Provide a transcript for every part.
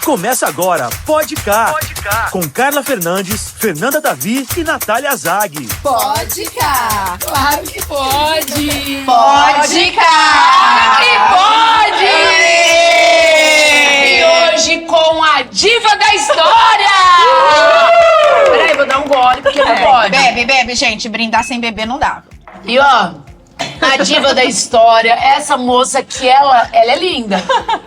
Começa agora, Pode Cá, com Carla Fernandes, Fernanda Davi e Natália Zag. Pode Cá, claro que pode! Pode Cá! Que pode! E hoje com a diva da história! Peraí, vou dar um gole, porque não pode. Bebe, gente, brindar sem beber não dá. E ó, a diva da história, essa moça que ela é linda.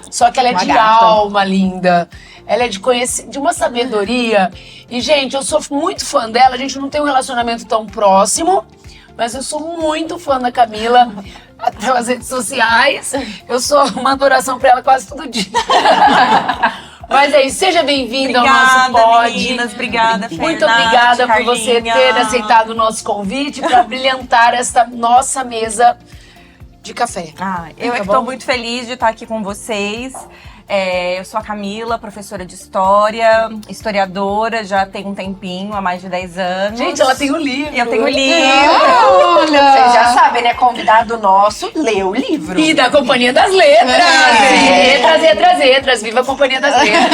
Só que ela é de alma linda. Ela é de uma sabedoria. E, gente, eu sou muito fã dela. A gente não tem um relacionamento tão próximo, mas eu sou muito fã da Camila. Até nas redes sociais. Eu sou uma adoração pra ela quase todo dia. Mas aí, seja bem-vinda ao nosso Pod. Meninas, obrigada, Muito obrigada por você ter aceitado o nosso convite para brilhantar esta nossa mesa de café. Eu estou muito feliz de estar aqui com vocês. Eu sou a Camila, professora de história, historiadora, já tem um tempinho, há mais de 10 anos. Gente, ela tem um livro. Eu tenho um livro. Olha! Vocês já sabem, né? Convidado nosso, lê o livro. E da Companhia das Letras. Letras. Viva a Companhia das Letras.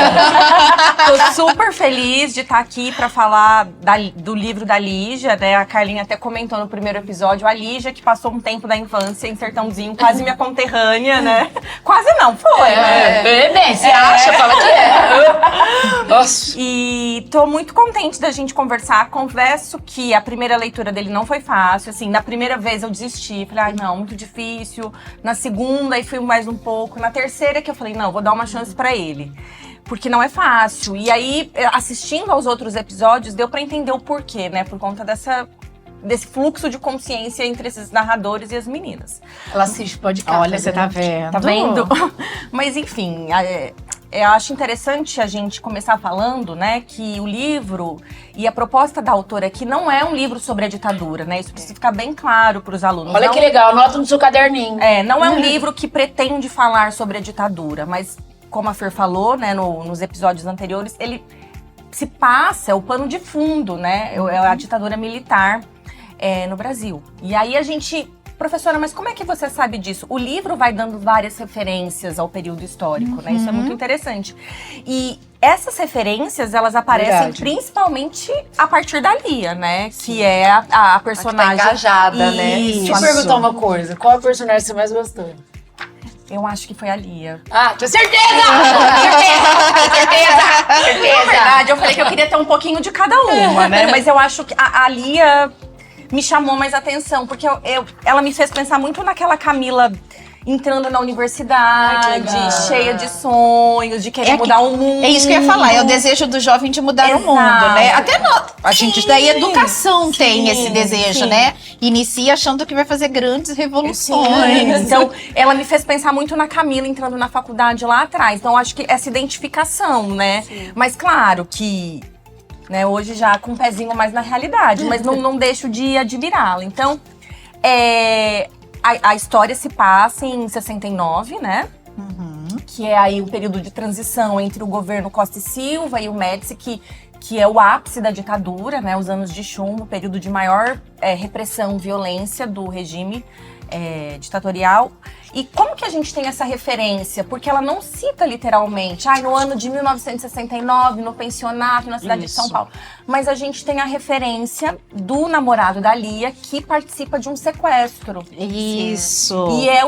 Tô super feliz de estar aqui para falar do livro da Lígia, né? A Carlinha até comentou no primeiro episódio, a Lígia que passou um tempo da infância em Sertãozinho, quase minha conterrânea, né? Quase não, foi, né? Bem, você acha? Fala que é. Nossa. E tô muito contente da gente conversar. Confesso que a primeira leitura dele não foi fácil. Assim, na primeira vez eu desisti. Falei, não, muito difícil. Na segunda, aí fui mais um pouco. Na terceira que eu falei, não, vou dar uma chance pra ele. Porque não é fácil. E aí, assistindo aos outros episódios, deu pra entender o porquê, né? Por conta desse fluxo de consciência entre esses narradores e as meninas. Ela assiste podcast. Olha, você tá vendo. Tá vendo? Mas enfim, eu acho interessante a gente começar falando, né, que o livro e a proposta da autora aqui não é um livro sobre a ditadura, né? Isso precisa ficar bem claro para os alunos. Olha que legal, anota no seu caderninho. Não é um livro que pretende falar sobre a ditadura, mas como a Fer falou, né, nos episódios anteriores, ele se passa, é o pano de fundo, né? É a ditadura militar no Brasil. E aí a gente... Professora, mas como é que você sabe disso? O livro vai dando várias referências ao período histórico, né? Isso é muito interessante. E essas referências, elas aparecem principalmente a partir da Lia, né? Sim. Que é a personagem... A que tá engajada, né? Deixa eu perguntar uma coisa. Qual é o personagem que você mais gostou? Eu acho que foi a Lia. Tinha certeza! Na verdade, eu falei que eu queria ter um pouquinho de cada uma, né? Mas eu acho que a Lia me chamou mais atenção, porque ela me fez pensar muito naquela Camila entrando na universidade, cheia de sonhos, de querer mudar o mundo. É isso que eu ia falar, é o desejo do jovem de mudar o mundo, né? Até a gente daí, educação tem esse desejo, né? Inicia achando que vai fazer grandes revoluções. Então, ela me fez pensar muito na Camila entrando na faculdade lá atrás. Então, acho que essa identificação, né? Sim. Mas claro que... né, hoje já com um pezinho mais na realidade, mas não deixo de admirá-la. Então, a história se passa em 69, né? Que é aí o período de transição entre o governo Costa e Silva e o Médici, que é o ápice da ditadura, né? Os anos de chumbo, o período de maior repressão, violência do regime ditatorial. E como que a gente tem essa referência? Porque ela não cita literalmente, no ano de 1969, no pensionato, na cidade de São Paulo. Mas a gente tem a referência do namorado da Lia, que participa de um sequestro. Isso. E é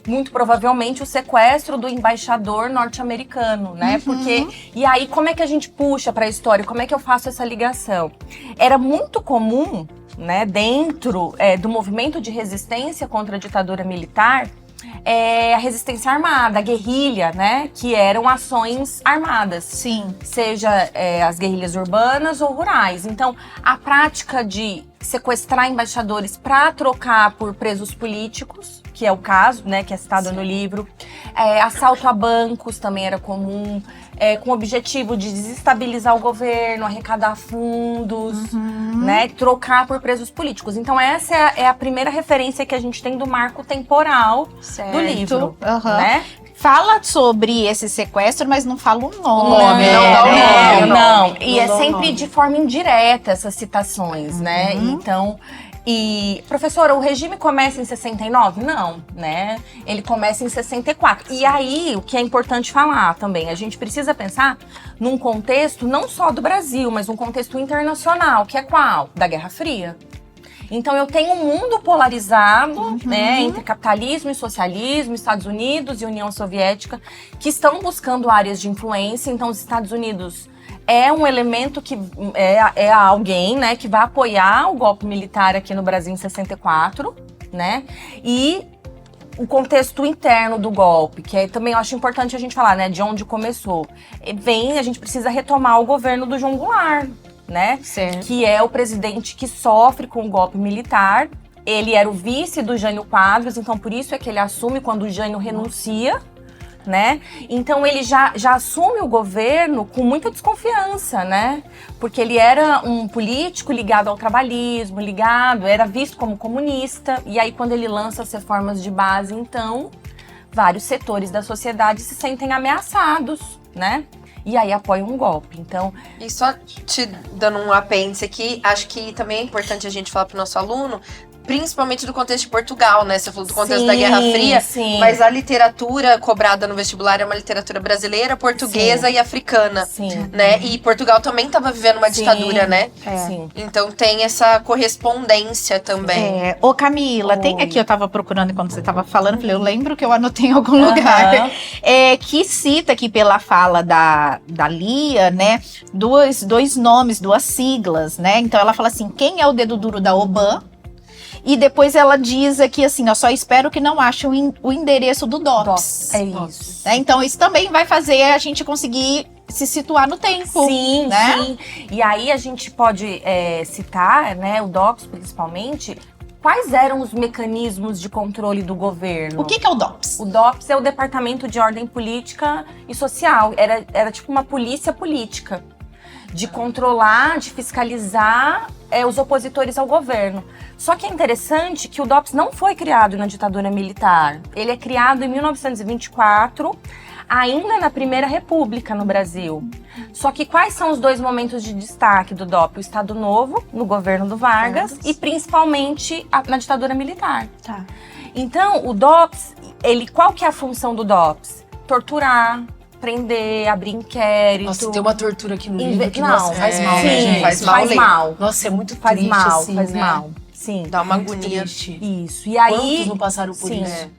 muito provavelmente o sequestro do embaixador norte-americano, né? Porque, e aí, como é que a gente puxa pra história? Como é que eu faço essa ligação? Era muito comum, né, dentro do movimento de resistência contra a ditadura militar, a resistência armada, a guerrilha, né? Que eram ações armadas. Sim. Seja as guerrilhas urbanas ou rurais. Então, a prática de sequestrar embaixadores para trocar por presos políticos, que é o caso, né? Que é citado no livro. Assalto a bancos também era comum. Com o objetivo de desestabilizar o governo, arrecadar fundos, né? Trocar por presos políticos. Então, essa é a primeira referência que a gente tem do marco temporal do livro, né? Fala sobre esse sequestro, mas não fala o nome. Não dá o nome. Não. E é sempre de forma indireta essas citações, né? Então, E, professora, o regime começa em 69? Não, né? Ele começa em 64. E aí, o que é importante falar também, a gente precisa pensar num contexto não só do Brasil, mas um contexto internacional, que é qual? Da Guerra Fria. Então, eu tenho um mundo polarizado, né, entre capitalismo e socialismo, Estados Unidos e União Soviética, que estão buscando áreas de influência. Então, os Estados Unidos é um elemento que é alguém, né, que vai apoiar o golpe militar aqui no Brasil em 64, né? E o contexto interno do golpe, que também eu acho importante a gente falar, né, de onde começou. A gente precisa retomar o governo do João Goulart, né? Certo. Que é o presidente que sofre com o golpe militar. Ele era o vice do Jânio Quadros, então por isso é que ele assume quando o Jânio renuncia, né? Então ele já assume o governo com muita desconfiança, né? Porque ele era um político ligado ao trabalhismo, era visto como comunista, e aí quando ele lança as reformas de base, então, vários setores da sociedade se sentem ameaçados, né? E aí apoiam um golpe, então... E só te dando um apêndice aqui, acho que também é importante a gente falar pro nosso aluno, principalmente do contexto de Portugal, né? Você falou do contexto da Guerra Fria, mas a literatura cobrada no vestibular é uma literatura brasileira, portuguesa e africana, né? E Portugal também estava vivendo uma ditadura, né? Sim. Então tem essa correspondência também. Ô Camila, tem aqui, eu tava procurando enquanto você tava falando, falei, eu lembro que eu anotei em algum lugar, que cita aqui pela fala da Lia, né, dois nomes, duas siglas, né? Então ela fala assim, quem é o dedo duro da OBAN? E depois ela diz aqui assim, ó, só espero que não achem o endereço do DOPS. É isso. Então isso também vai fazer a gente conseguir se situar no tempo. Sim, né? sim. E aí a gente pode citar, né, o DOPS principalmente, quais eram os mecanismos de controle do governo? O que é o DOPS? O DOPS é o Departamento de Ordem Política e Social. Era tipo uma polícia política. De controlar, de fiscalizar os opositores ao governo. Só que é interessante que o DOPS não foi criado na ditadura militar. Ele é criado em 1924, ainda na Primeira República no Brasil. Só que quais são os dois momentos de destaque do DOPS? O Estado Novo, no governo do Vargas, e principalmente na ditadura militar. Tá. Então, o DOPS, qual que é a função do DOPS? Torturar, prender, abrir inquérito. Nossa, tem uma tortura aqui no livro que não, nossa, faz mal, né, sim, gente? faz mal. Nossa, é muito Faz triste, mal, assim, faz né? mal. Sim. Dá uma Muito agonia. triste. Isso. E aí, Quantos não passaram por sim. isso?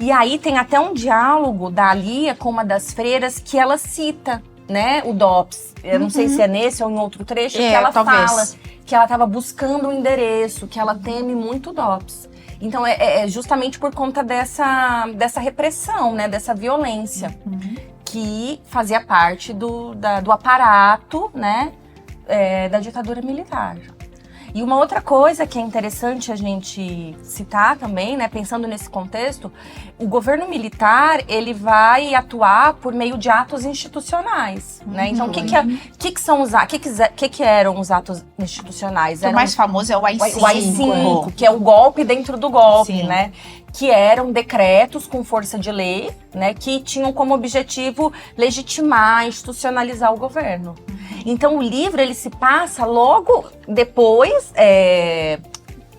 E aí tem até um diálogo da Lia com uma das freiras que ela cita, né, o DOPS. Eu não sei se é nesse ou em outro trecho, que ela talvez. fala que ela estava buscando um endereço, que ela teme muito o DOPS. Então é justamente por conta dessa repressão, né, dessa violência, que fazia parte do aparato, né, da ditadura militar. E uma outra coisa que é interessante a gente citar também, né, pensando nesse contexto, o governo militar, ele vai atuar por meio de atos institucionais, né? Então, o que eram os atos institucionais? O mais famoso é o AI-5. O AI-5, que é o golpe dentro do golpe, né? Que eram decretos com força de lei, né? Que tinham como objetivo legitimar, institucionalizar o governo. Então, o livro, ele se passa logo depois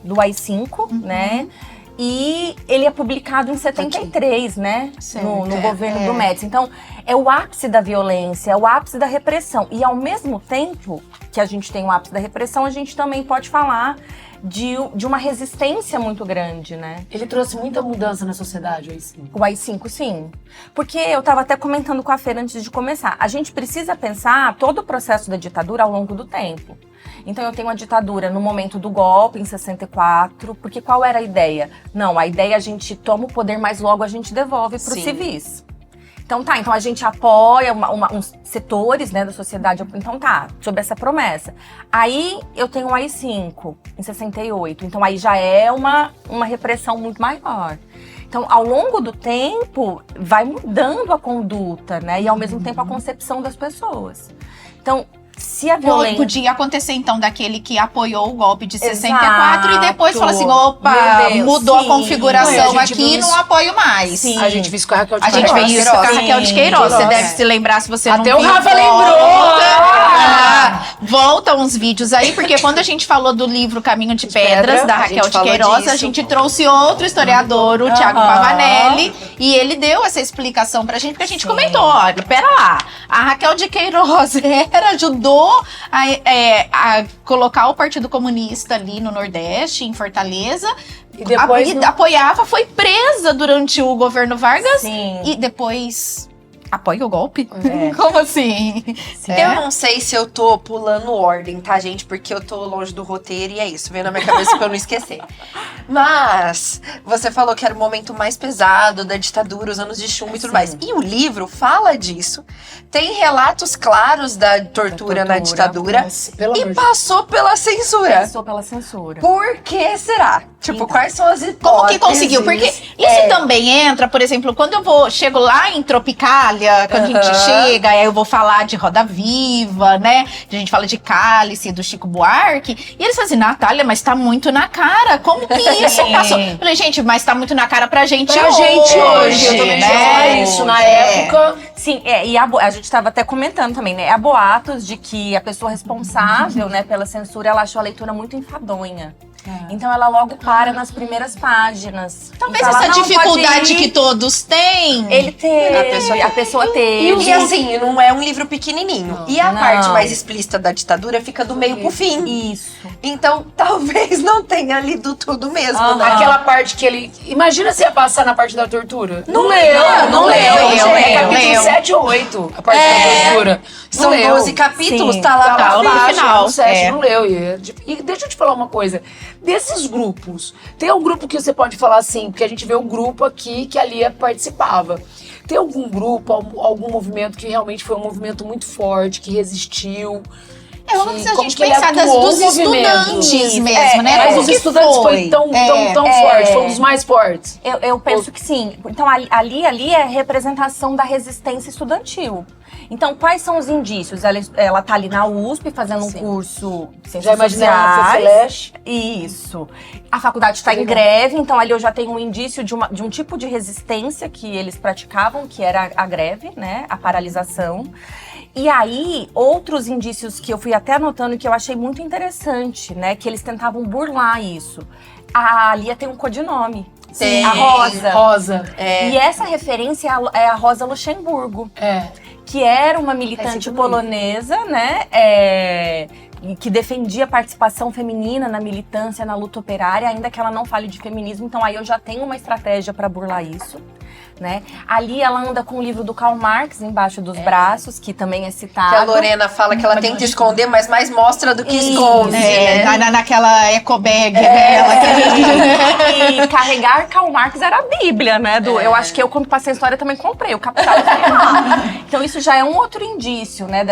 do AI-5, né? E ele é publicado em 73, né? No governo do Médici. Então, é o ápice da violência, é o ápice da repressão. E ao mesmo tempo que a gente tem o ápice da repressão, a gente também pode falar de uma resistência muito grande, né? Ele trouxe muita mudança na sociedade, o AI-5. O AI-5, sim. Porque eu estava até comentando com a Fer antes de começar. A gente precisa pensar todo o processo da ditadura ao longo do tempo. Então eu tenho a ditadura no momento do golpe, em 64, porque qual era a ideia? Não, a ideia é a gente toma o poder, mas logo a gente devolve para os civis. Então a gente apoia uns setores, né, da sociedade, então sobre essa promessa. Aí eu tenho o AI-5, em 68, então aí já é uma repressão muito maior. Então, ao longo do tempo, vai mudando a conduta, né, e ao mesmo tempo a concepção das pessoas. Então, se a violência... Podia acontecer, então, daquele que apoiou o golpe de 64 e depois falou assim, opa, Meu Deus, mudou sim. a configuração A gente aqui, viu não isso. apoio mais. Sim. A gente viu isso com a Raquel de A gente Queiroz. fez isso com a Raquel de Queiroz. Você Queiroz. deve se lembrar, se você Até não o viu. Rafa lembrou! Volta uns vídeos aí, porque quando a gente falou do livro Caminho de Pedras, da a gente Raquel de falou Queiroz, a disso. gente trouxe outro historiador, o Thiago Pavanelli, e ele deu essa explicação pra gente, porque a gente comentou, olha, pera lá, a Raquel de Queiroz ajudou a colocar o Partido Comunista ali no Nordeste, em Fortaleza, E depois... apoiava, foi presa durante o governo Vargas, Sim. e depois apoia o golpe? É. Como assim? Eu não sei se eu tô pulando ordem, tá, gente? Porque eu tô longe do roteiro e é isso. Veio na minha cabeça pra eu não esquecer. Mas você falou que era o momento mais pesado da ditadura, os anos de chumbo e tudo mais. E o livro fala disso. Tem relatos claros da tortura na ditadura. Pelo amor E de passou pela censura. Passou pela censura. Por que será? Tipo, Então, quais são as hipóteses? Como que conseguiu? Porque isso também entra, por exemplo, quando eu chego lá em Tropicália, quando a gente chega, aí eu vou falar de Roda Viva, né? A gente fala de Cálice, do Chico Buarque. E eles falam assim, Natália, mas tá muito na cara. Como que isso passou? Eu falei, gente, mas tá muito na cara pra gente hoje. Eu também né? falar isso na época. Sim, e a gente estava até comentando também, né? Há boatos de que a pessoa responsável, né, pela censura, ela achou a leitura muito enfadonha. Então ela logo para nas primeiras páginas. Talvez E fala, essa "Não, dificuldade pode ir." que todos têm. Ele teve, a pessoa teve. E assim, não é um livro pequenininho. E a Não. parte mais explícita da ditadura fica do meio pro fim. Isso. Então, talvez não tenha lido tudo mesmo, Aham. né? Aquela parte que ele... Imagina se ia passar na parte da tortura. Não leu. É capítulo leu. 7 ou 8, a parte da tortura. São Não leu. 12 capítulos, Sim. tá lá Tá pra lá no abaixo, final. no 7 É. não leu. E deixa eu te falar uma coisa. Desses grupos, tem um grupo que você pode falar assim, porque a gente vê um grupo aqui que a Lia participava. Tem algum grupo, algum movimento que realmente foi um movimento muito forte, que resistiu? Vamos se a como gente que ele pensar atuou dos no movimento? estudantes mesmo, né? Mas Como os que estudantes foi tão forte, foi um dos mais fortes. Eu penso que sim. Então, ali é representação da resistência estudantil. Então, quais são os indícios? Ela tá ali na USP fazendo um curso de Ciências Já imaginei a Sociais. Fefeleche? Isso. A faculdade está em greve, então ali eu já tenho um indício de um tipo de resistência que eles praticavam, que era a greve, né? A paralisação. E aí, outros indícios que eu fui até anotando que eu achei muito interessante, né? Que eles tentavam burlar isso. A Lia tem um codinome. Tem. A Rosa. Rosa. E essa referência é a Rosa Luxemburgo, É. que era uma militante polonesa, né? Que defendia a participação feminina na militância, na luta operária, ainda que ela não fale de feminismo. Então aí eu já tenho uma estratégia para burlar isso, né? Ali ela anda com o livro do Karl Marx embaixo dos braços, que também é citado. Que a Lorena fala que ela tenta esconder, mas mais mostra do que esconde, né? Naquela eco bag dela. E carregar Karl Marx era a Bíblia, né? Eu acho que eu, quando passei a história, também comprei o Capital. Então isso já é um outro indício, né?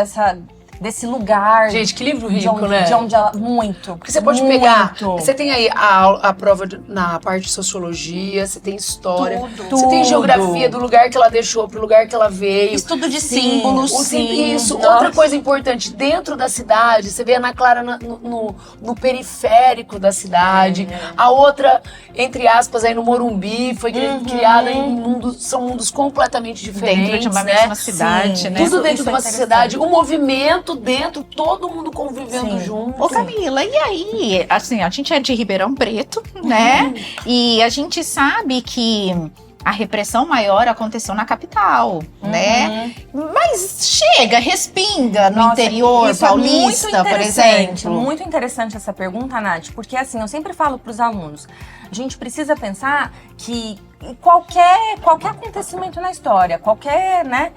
Desse lugar. Gente, que livro de rico, onde, né? de onde ela... Muito. Porque você pode pegar, você tem aí a prova na parte de sociologia, você tem história, Tudo. você tem geografia do lugar que ela deixou pro lugar que ela veio. Estudo de símbolos. Isso, Nossa. outra coisa importante, dentro da cidade, você vê a Ana Clara no periférico da cidade, a outra, entre aspas, aí no Morumbi, foi criada em são mundos completamente diferentes, Dentro de uma né? mesma cidade, né? Tudo dentro Isso de é uma interessante. sociedade, o movimento dentro, todo mundo convivendo junto. Ô Camila, e aí, assim, a gente é de Ribeirão Preto, né? E a gente sabe que a repressão maior aconteceu na capital, né? Mas chega, respinga no Nossa, interior isso é muito paulista, por interessante, exemplo. Muito interessante essa pergunta, Nath, porque assim, eu sempre falo para os alunos, a gente precisa pensar que qualquer acontecimento na história, né?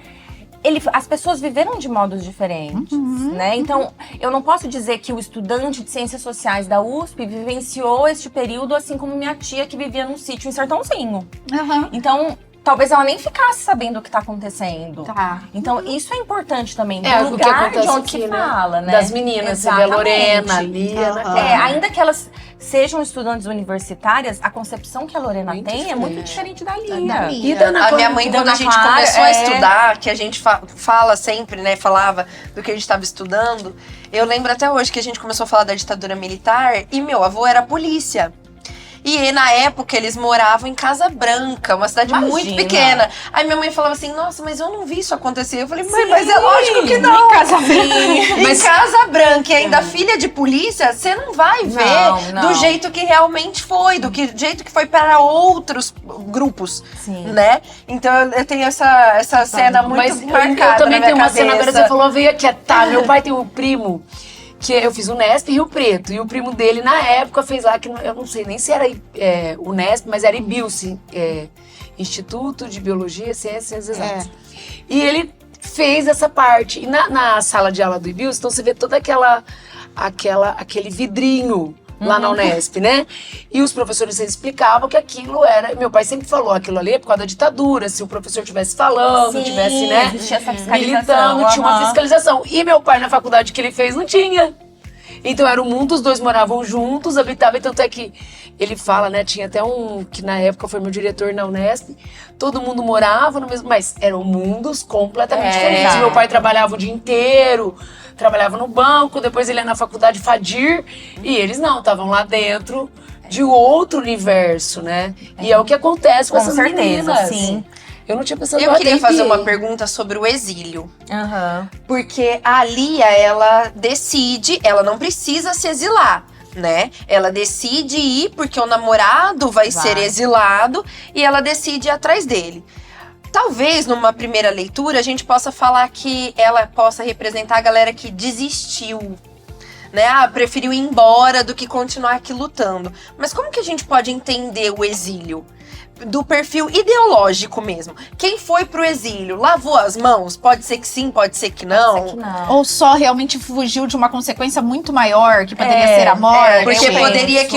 As pessoas viveram de modos diferentes, né? Então, eu não posso dizer que o estudante de Ciências Sociais da USP vivenciou este período assim como minha tia que vivia num sítio em Sertãozinho. Aham. Então, talvez ela nem ficasse sabendo o que tá acontecendo. Tá. Então, isso é importante também. Do o que lugar acontece de onde aqui, se né? fala, né? Das meninas, você vê a Lorena, a Lia, Ainda que elas sejam estudantes universitárias, a concepção que a Lorena tem é muito diferente da Lia. E da Ana A minha mãe, quando a gente começou a estudar, que a gente fala sempre, né, falava do que a gente estava estudando, eu lembro até hoje que a gente começou a falar da ditadura militar e meu avô era polícia. E na época eles moravam em Casa Branca, uma cidade muito pequena. Aí minha mãe falava assim, nossa, mas eu não vi isso acontecer. Eu falei, mãe, mas é lógico que não. Em Casa Branca. Em Casa Branca, e ainda filha de polícia, você não vai ver do jeito que realmente foi, jeito que foi para outros grupos, né? Então eu tenho essa cena muito marcada. Eu também tenho uma cabeça. cena, agora você falou, veio aqui, meu pai tem um primo, que eu fiz o Unesp em Rio Preto, e o primo dele, na época, fez lá, que eu não sei nem se era Unesp, mas era IBILCE, Instituto de Biologia e Ciências Exatas. E ele fez essa parte, e na sala de aula do IBILCE, então você vê toda aquele vidrinho lá na Unesp, né? E os professores explicavam que aquilo era... Meu pai sempre falou, aquilo ali é por causa da ditadura. Se o professor estivesse falando, tivesse, né? Existia essa fiscalização. Militando, tinha uma fiscalização. E meu pai, na faculdade que ele fez, não tinha. Então era o mundo, os dois moravam juntos, habitavam. Tanto é que ele fala, né? Tinha até que na época foi meu diretor na Unesp. Todo mundo morava no mesmo... Mas eram mundos completamente diferentes. Meu pai trabalhava o dia inteiro, trabalhava no banco, depois ele ia na faculdade Fadir, e eles não, estavam lá dentro de outro universo, né? E é o que acontece com essas meninas. Sim. Eu não tinha pensado. Eu queria fazer uma pergunta sobre o exílio. Uhum. Porque a Lia, ela decide, ela não precisa se exilar, né? Ela decide ir porque o namorado vai ser exilado e ela decide ir atrás dele. Talvez, numa primeira leitura, a gente possa falar que ela possa representar a galera que desistiu, né? Preferiu ir embora do que continuar aqui lutando. Mas como que a gente pode entender o exílio? Do perfil ideológico mesmo. Quem foi pro exílio? Lavou as mãos? Pode ser que sim, pode ser que não. Pode ser que não. Ou só realmente fugiu de uma consequência muito maior, que poderia ser a morte. Porque poderia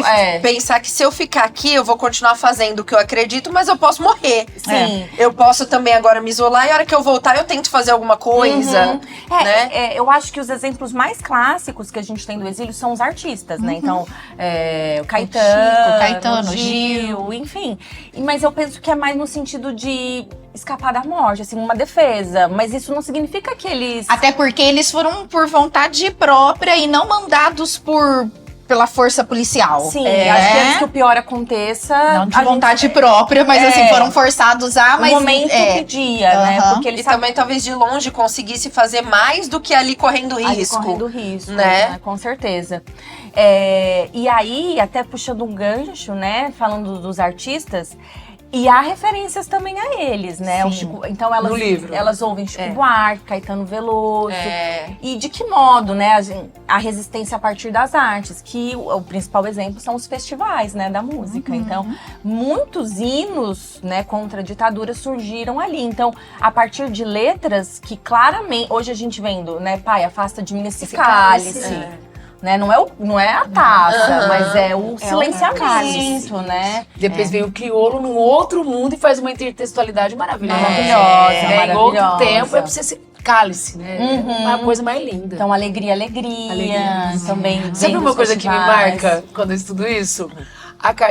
pensar que se eu ficar aqui, eu vou continuar fazendo o que eu acredito, mas eu posso morrer. Sim. Eu posso também agora me isolar e a hora que eu voltar eu tento fazer alguma coisa. Né? Eu acho que os exemplos mais clássicos que a gente tem do exílio são os artistas, né? Então, o Caetano, Gil, enfim. Mas eu penso que é mais no sentido de escapar da morte, assim, uma defesa. Mas isso não significa que eles... Até porque eles foram por vontade própria e não mandados pela força policial. Sim, acho que antes que o pior aconteça... Não de vontade própria, mas assim, foram forçados a... Mas, o momento pedia, né? Porque eles também talvez de longe conseguisse fazer mais do que ali correndo risco. Correndo risco, né? Com certeza. E aí, até puxando um gancho, né? Falando dos artistas... E há referências também a eles, né? Então elas ouvem Chico Buarque, Caetano Veloso. E de que modo, né? A resistência a partir das artes, que o principal exemplo são os festivais, né? Da música. Então, muitos hinos, né? Contra a ditadura surgiram ali. Então, a partir de letras que claramente... Hoje a gente vendo, né? Pai, afasta de mim esse cálice. Né? Não é a taça, mas é o silenciamento, né? Depois vem o crioulo num outro mundo e faz uma intertextualidade maravilhosa. Maravilhosa. Em outro tempo é pra você ser cálice, né? É uma coisa mais linda. Então, alegria. Também. Sabe uma coisa que me marca quando eu estudo isso?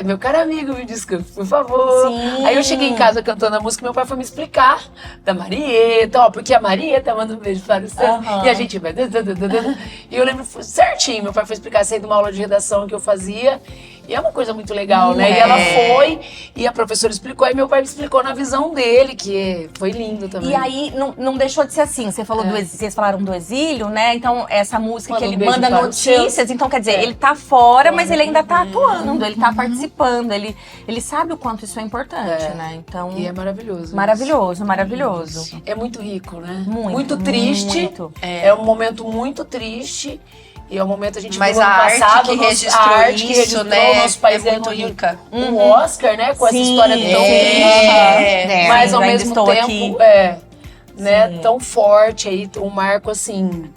Meu caro amigo me desculpe, por favor. Sim. Aí eu cheguei em casa cantando a música e meu pai foi me explicar da Marieta, porque a Marieta manda um beijo para vocês. E a gente vai... E eu lembro certinho, meu pai foi explicar, saí de uma aula de redação que eu fazia. E é uma coisa muito legal, né? E ela foi, e a professora explicou, e meu pai me explicou na visão dele, que foi lindo também. E aí, não deixou de ser assim. Você falou vocês falaram do exílio, né? Então, essa música que ele manda notícias. Então, quer dizer, ele tá fora, mas ele ainda tá atuando, ele tá participando. Ele sabe o quanto isso é importante, né? Então, e é maravilhoso. Maravilhoso. É muito rico, né? Muito triste. Muito. É um momento muito triste. E é um momento a gente Mas viu a ano arte passado, que registrou isso, né? O nosso país é muito rica. Um Oscar, né? Com essa história tão triste. Mas ao mesmo tempo, né? Tão forte aí, um marco assim.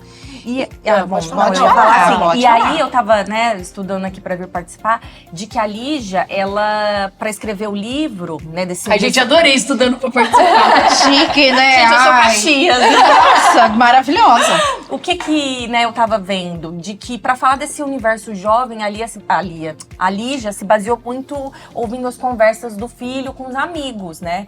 pode Bom, falar, eu pode vou falar assim. pode E falar. aí eu tava, né, estudando aqui pra vir participar, de que a Lígia, ela, pra escrever o livro, né, desse... A gente adorei estudando pra participar. Chique, né? Gente, eu sou Ai, Caxias. Nossa, maravilhosa. O que né, eu tava vendo? De que pra falar desse universo jovem, a Lígia se baseou muito ouvindo as conversas do filho com os amigos, né?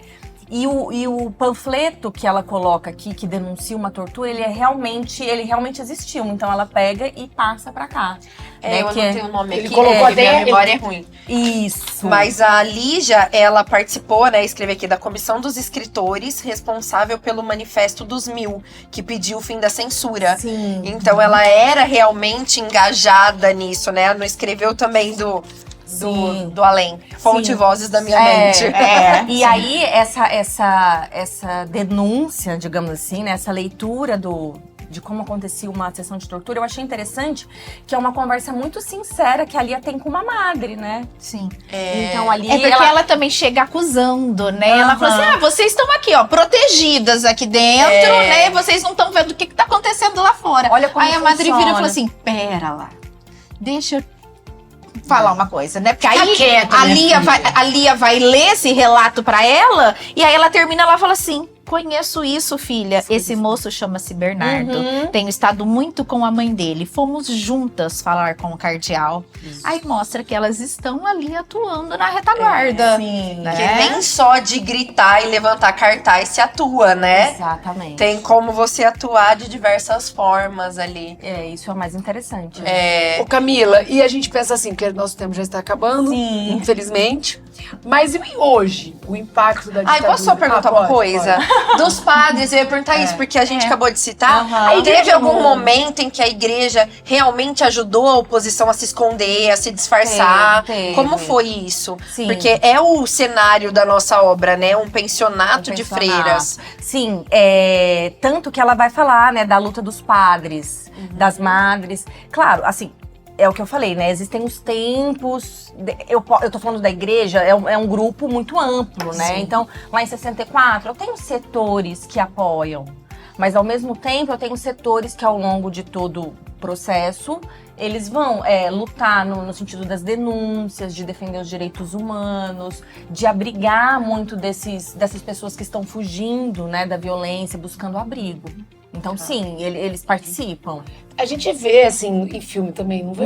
E o panfleto que ela coloca aqui, que denuncia uma tortura, ele realmente existiu. Então ela pega e passa pra cá. Eu não tenho o nome ele aqui, colocou porque até- minha memória é ruim. Isso. Mas a Lígia, ela participou, né, escreve aqui, da comissão dos escritores responsável pelo Manifesto dos 1000, que pediu o fim da censura. Sim. Então ela era realmente engajada nisso, né? Não escreveu também do além. Fonte Sim. Vozes da minha mente. E aí, essa denúncia, digamos assim, né, essa leitura de como acontecia uma sessão de tortura, eu achei interessante, que é uma conversa muito sincera que a Lia tem com uma madre, né? Sim. Então ali É porque ela também chega acusando, né? Ela fala assim: vocês estão aqui, ó, protegidas aqui dentro, né? Vocês não estão vendo o que tá acontecendo lá fora. Olha como Aí a madre vira e funciona. fala assim: pera lá, deixa eu falar uma coisa, né? Porque aí Fica quieta, a minha Lia vai ler esse relato pra ela, e aí ela termina, ela fala assim: conheço isso, filha. Esse moço chama-se Bernardo. Tenho estado muito com a mãe dele. Fomos juntas falar com o cardeal. Aí mostra que elas estão ali atuando na retaguarda. Sim, né? Porque nem só de gritar e levantar cartaz se atua, né? Exatamente. Tem como você atuar de diversas formas ali. Isso é o mais interessante. Ô Camila, e a gente pensa assim, que nosso tempo já está acabando, Sim. infelizmente. Mas e hoje, o impacto da ditadura? Posso só perguntar uma pode, coisa? pode. Dos padres, eu ia perguntar isso, porque a gente acabou de citar. Aham. Aí teve igreja algum não. momento em que a igreja realmente ajudou a oposição a se esconder, a se disfarçar? Teve. Como foi isso? Sim. Porque é o cenário da nossa obra, né? Um pensionato de freiras. Sim, tanto que ela vai falar, né, da luta dos padres, das madres. Claro, assim, é o que eu falei, né? Existem os tempos. Eu tô falando da igreja, é um grupo muito amplo, né? Sim. Então, lá em 64, eu tenho setores que apoiam. Mas, ao mesmo tempo, eu tenho setores que, ao longo de todo o processo, eles vão lutar no sentido das denúncias, de defender os direitos humanos, de abrigar muito dessas pessoas que estão fugindo, né, da violência, buscando abrigo. Então, sim, eles participam. A gente vê, assim, em filme também, não vê?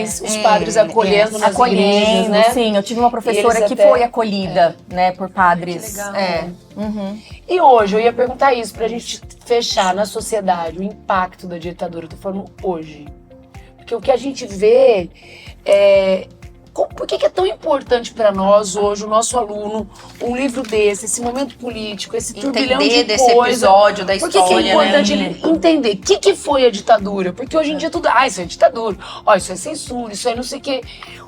Os padres acolhendo nas igrejas, né? Sim, eu tive uma professora Eles que até- foi acolhida, né, por padres. Que legal. E hoje, eu ia perguntar isso pra gente fechar na sociedade, o impacto da ditadura. Eu tô falando hoje. Porque o que a gente vê é... Por que é tão importante pra nós hoje, o nosso aluno, um livro desse, esse momento político, esse turbilhão de Entender desse coisa? episódio da Por história, que é importante né? ele entender o que foi a ditadura? Porque hoje em dia tudo, isso é ditadura, isso é censura, isso é não sei o quê.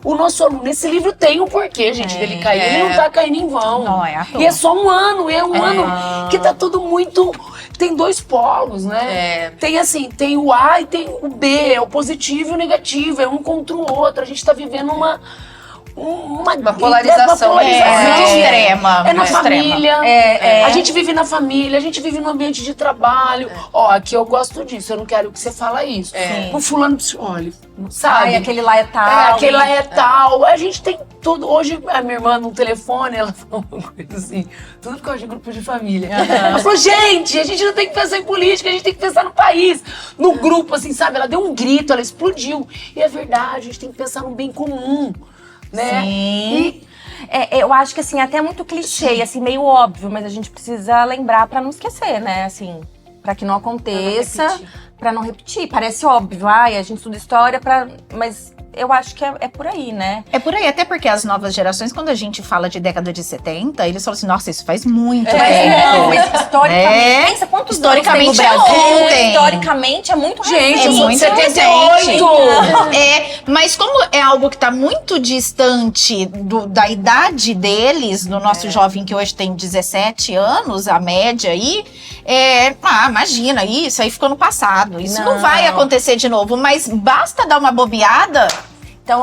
O nosso aluno, esse livro tem um porquê, gente, dele cair. Ele não tá caindo em vão. Não é à toa. E é só um ano, ano que tá tudo muito... Tem dois polos, né? Tem assim, tem o A e tem o B, é o positivo e o negativo, é um contra o outro. A gente tá vivendo uma polarização. Extrema. É na extrema. família. A gente vive na família, a gente vive no ambiente de trabalho. Aqui eu gosto disso, eu não quero que você fala isso. O fulano, olha, sabe? Ai, aquele lá é tal. Aquele lá é tal. A gente tem tudo. Hoje, a minha irmã no telefone, ela falou uma coisa assim, tudo por causa de grupo de família. Ela falou, gente, a gente não tem que pensar em política, a gente tem que pensar no país. No grupo, assim, sabe? Ela deu um grito, ela explodiu. E é verdade, a gente tem que pensar no bem comum. Né? Sim. Eu acho que, assim, até é muito clichê, assim, meio óbvio, mas a gente precisa lembrar pra não esquecer, né? Assim, pra que não aconteça, pra não repetir. Parece óbvio, a gente estuda história mas eu acho que é por aí, né? É por aí, até porque as novas gerações, quando a gente fala de década de 70, eles falam assim, nossa, isso faz muito tempo. Mas historicamente, pensa quantos Historicamente anos tem no Brasil. é ontem. Historicamente é muito Gente, recente. eu sou de 78! Mas como é algo que está muito distante da idade deles, do nosso jovem que hoje tem 17 anos, a média aí, imagina, isso aí ficou no passado. Isso não vai acontecer de novo, mas basta dar uma bobeada,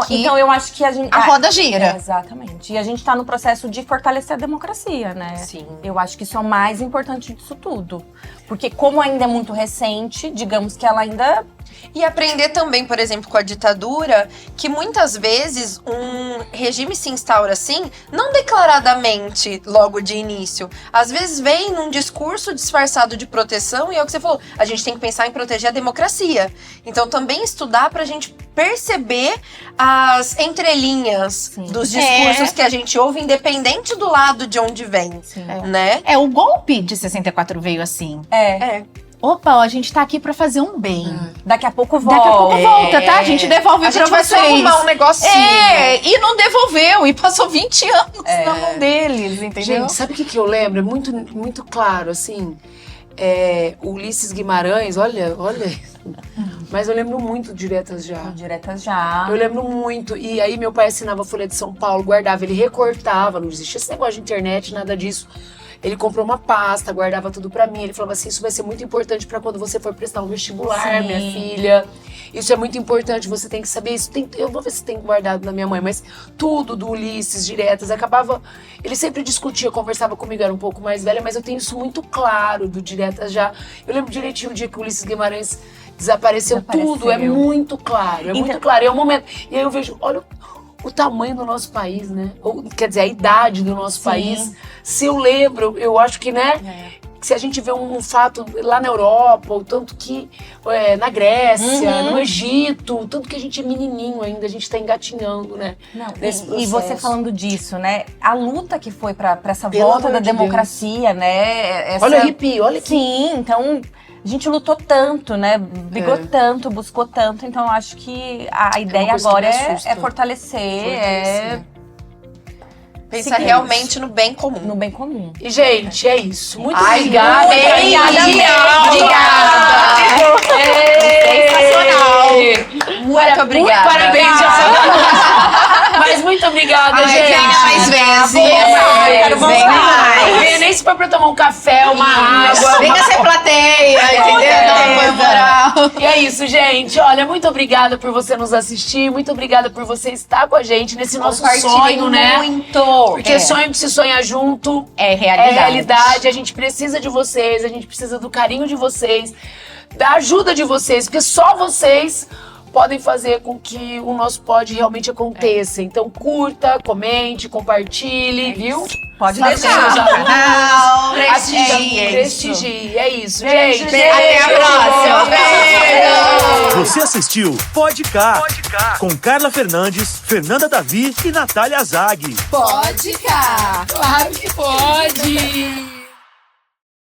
Então eu acho que a gente... a roda gira. Exatamente. E a gente tá no processo de fortalecer a democracia, né? Sim. Eu acho que isso é o mais importante disso tudo. Porque como ainda é muito recente, digamos que ela ainda... E aprender também, por exemplo, com a ditadura, que muitas vezes um regime se instaura assim, não declaradamente logo de início. Às vezes vem num discurso disfarçado de proteção, e é o que você falou, a gente tem que pensar em proteger a democracia. Então também estudar pra gente perceber as entrelinhas dos discursos que a gente ouve, independente do lado de onde vem, né? O golpe de 64 veio assim. Opa, ó, a gente tá aqui pra fazer um bem. Daqui a pouco volta. Daqui a pouco volta, tá? A gente devolve pra vocês. A gente vai arrumar um negocinho. E não devolveu. E passou 20 anos na mão deles, entendeu? Gente, sabe o que eu lembro? É muito, muito claro, assim. O Ulisses Guimarães, olha. Mas eu lembro muito Diretas Já. Diretas Já. Eu lembro muito. E aí meu pai assinava a Folha de São Paulo, guardava, ele recortava, não existia esse negócio de internet, nada disso. Ele comprou uma pasta, guardava tudo pra mim. Ele falava assim, isso vai ser muito importante pra quando você for prestar um vestibular, minha filha. Isso é muito importante, você tem que saber isso. Eu vou ver se tem guardado na minha mãe, mas tudo do Ulisses, Diretas, acabava... Ele sempre discutia, conversava comigo, era um pouco mais velha, mas eu tenho isso muito claro do Diretas Já. Eu lembro direitinho o dia que o Ulisses Guimarães desapareceu. Tudo, é muito claro, muito claro. É um momento... E aí eu vejo, olha... O tamanho do nosso país, né? Quer dizer, a idade do nosso país. Se eu lembro, eu acho que, né? Se a gente vê um fato lá na Europa, o tanto que na Grécia, no Egito, o tanto que a gente é menininho ainda, a gente tá engatinhando, né? Nesse processo. E você falando disso, né? A luta que foi pra essa volta da democracia, né? Olha o arrepio, olha aqui. Sim, então... A gente lutou tanto, né? Brigou tanto, buscou tanto. Então, eu acho que a ideia agora é fortalecer. Pensar realmente no bem comum. No bem comum. E, gente, é isso. Muito obrigada. Sensacional. Muito obrigada. Parabéns, mas muito obrigada, gente. Venha mais vezes. Quero voltar. Venha nem se for pra tomar um café, uma água. Venha ser plateia, entendeu? E é isso, gente. Olha, muito obrigada por você nos assistir. Muito obrigada por você estar com a gente nesse nosso sonho, né? Muito. Porque sonho que se sonha junto é realidade. A gente precisa de vocês, a gente precisa do carinho de vocês, da ajuda de vocês, porque só vocês podem fazer com que o nosso pod realmente aconteça. Então curta, comente, compartilhe, viu? Pode deixar. Prestigie. É isso, gente. Até a próxima. Beijo. Você assistiu Podcast com Carla Fernandes, Fernanda Davi e Natália Zag. Podcast. Claro que pode!